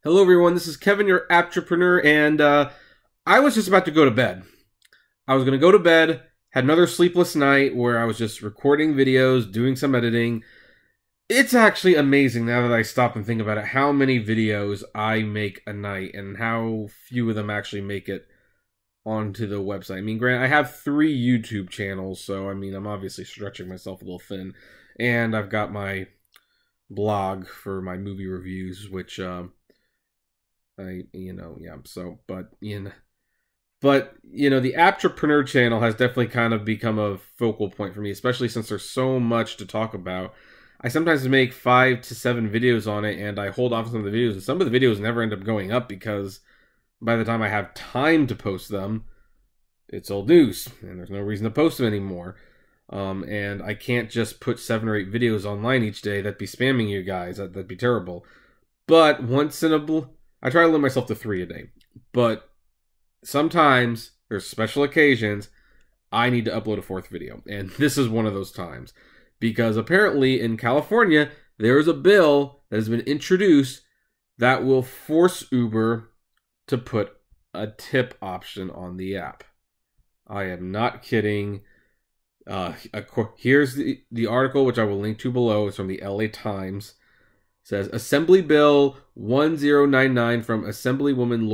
Hello everyone, this is Kevin, your entrepreneur, and I was just about to go to bed. I was going to go to bed, had another sleepless night where I was just recording videos, doing some editing. It's actually amazing now that I stop and think about it, how many videos I make a night and how few of them actually make it onto the website. I mean, granted, I have 3 YouTube channels, so I mean, I'm obviously stretching myself a little thin. And I've got my blog for my movie reviews, which, but the Entrepreneur channel has definitely kind of become a focal point for me, especially since there's so much to talk about. I sometimes make 5 to 7 videos on it, and I hold off on some of the videos, and some of the videos never end up going up because by the time I have time to post them, it's old news, and there's no reason to post them anymore. And I can't just put 7 or 8 videos online each day. That'd be spamming you guys. That'd be terrible. But once in a blue, I try to limit myself to 3 a day. But sometimes there's special occasions I need to upload a 4th video, and this is one of those times because apparently in California there is a bill that has been introduced that will force Uber to put a tip option on the app. I am not kidding. Here's the article, which I will link to below. It's from the LA Times. It says, Assembly Bill 1099 from Assemblywoman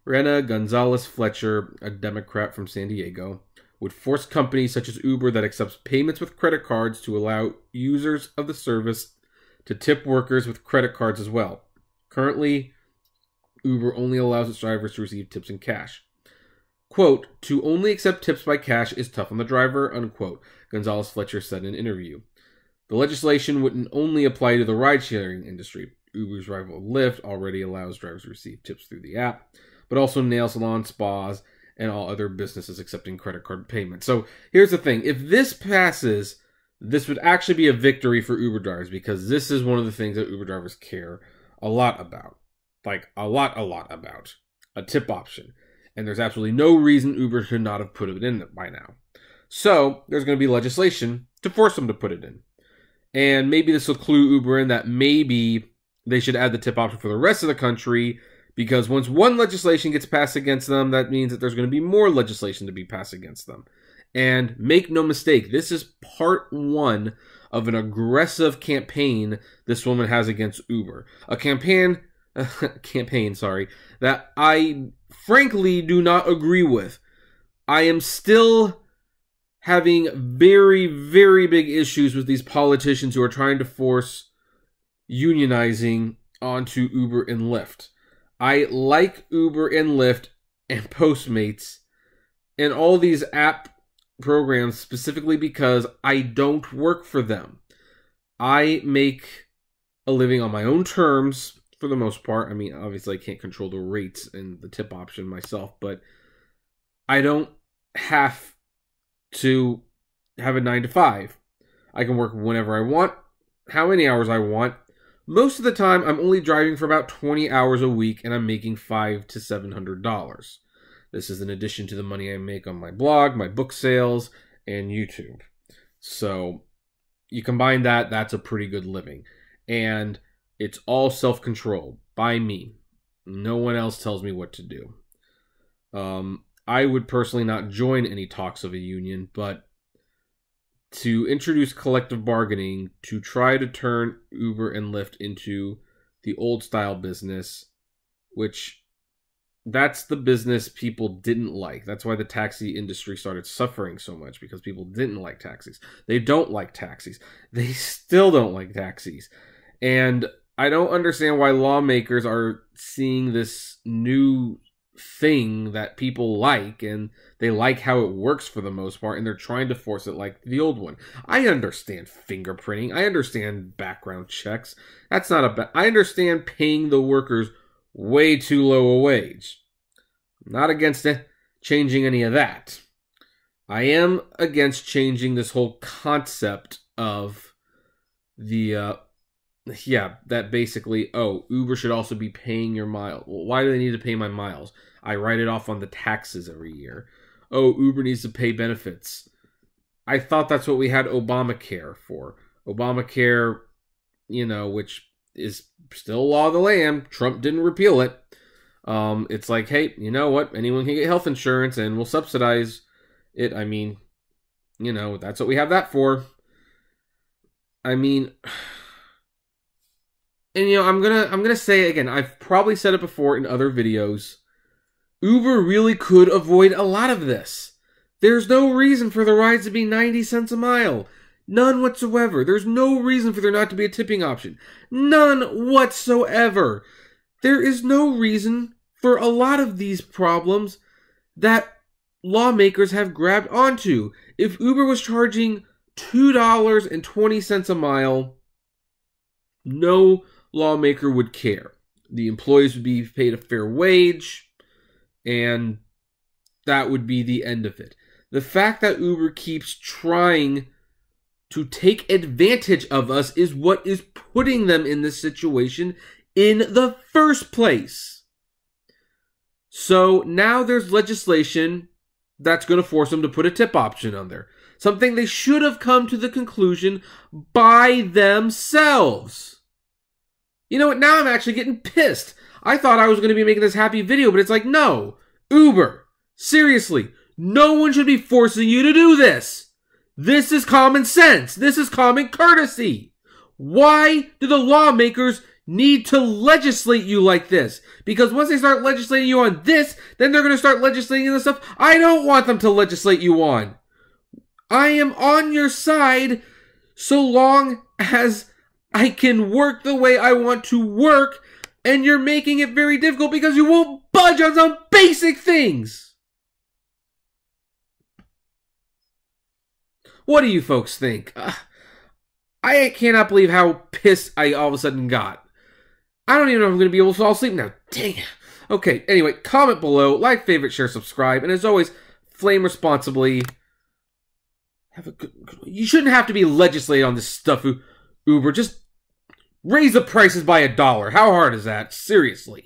Lorena Gonzalez Fletcher, a Democrat from San Diego, would force companies such as Uber that accepts payments with credit cards to allow users of the service to tip workers with credit cards as well. Currently, Uber only allows its drivers to receive tips in cash. Quote, to only accept tips by cash is tough on the driver, unquote, Gonzalez Fletcher said in an interview. The legislation wouldn't only apply to the ride-sharing industry. Uber's rival Lyft already allows drivers to receive tips through the app, but also nail salons, spas, and all other businesses accepting credit card payments. So here's the thing. If this passes, this would actually be a victory for Uber drivers because this is one of the things that Uber drivers care a lot about. Like, a lot about. A tip option. And there's absolutely no reason Uber should not have put it in by now. So, there's going to be legislation to force them to put it in. And maybe this will clue Uber in that maybe they should add the tip option for the rest of the country, because once one legislation gets passed against them, that means that there's going to be more legislation to be passed against them. And make no mistake, this is part 1 of an aggressive campaign this woman has against Uber. A campaign, that I frankly do not agree with. I am still having very, very big issues with these politicians who are trying to force unionizing onto Uber and Lyft. I like Uber and Lyft and Postmates and all these app programs specifically because I don't work for them. I make a living on my own terms for the most part. I mean, obviously I can't control the rates and the tip option myself, but I don't have to have a 9 to 5. I can work whenever I want, how many hours I want. Most of the time, I'm only driving for about 20 hours a week, and I'm making $500 to $700. This is in addition to the money I make on my blog, my book sales, and YouTube. So, you combine that, that's a pretty good living. And it's all self-controlled by me. No one else tells me what to do. I would personally not join any talks of a union, but to introduce collective bargaining to try to turn Uber and Lyft into the old style business, which that's the business people didn't like. That's why the taxi industry started suffering so much, because people didn't like taxis. They don't like taxis. They still don't like taxis. And I don't understand why lawmakers are seeing this new thing that people like, and they like how it works for the most part, and they're trying to force it like the old one. I understand fingerprinting. I understand background checks. That's not I understand paying the workers way too low a wage. I'm not against it, changing any of that. I am against changing this whole concept of the that basically, Uber should also be paying your miles. Well, why do they need to pay my miles? I write it off on the taxes every year. Uber needs to pay benefits. I thought that's what we had Obamacare for. Obamacare, which is still law of the land. Trump didn't repeal it. It's like, hey, you know what? Anyone can get health insurance and we'll subsidize it. I mean, you know, that's what we have that for. I mean, and you know, I'm gonna say it again, I've probably said it before in other videos. Uber really could avoid a lot of this. There's no reason for the rides to be 90 cents a mile. None whatsoever. There's no reason for there not to be a tipping option. None whatsoever. There is no reason for a lot of these problems that lawmakers have grabbed onto. If Uber was charging $2.20 a mile, no lawmaker would care. The employees would be paid a fair wage, and that would be the end of it. The fact that Uber keeps trying to take advantage of us is what is putting them in this situation in the first place. So now there's legislation that's going to force them to put a tip option on there. Something they should have come to the conclusion by themselves. You know what? Now I'm actually getting pissed. I thought I was going to be making this happy video, but it's like, no. Uber, seriously, no one should be forcing you to do this. This is common sense. This is common courtesy. Why do the lawmakers need to legislate you like this? Because once they start legislating you on this, then they're going to start legislating the stuff I don't want them to legislate you on. I am on your side so long as I can work the way I want to work, and you're making it very difficult because you won't budge on some basic things. What do you folks think? I cannot believe how pissed I all of a sudden got. I don't even know if I'm going to be able to fall asleep now. Dang it. Okay, anyway, comment below, like, favorite, share, subscribe, and as always, flame responsibly. Have a good. You shouldn't have to be legislated on this stuff, Uber. Just raise the prices by $1. How hard is that? Seriously.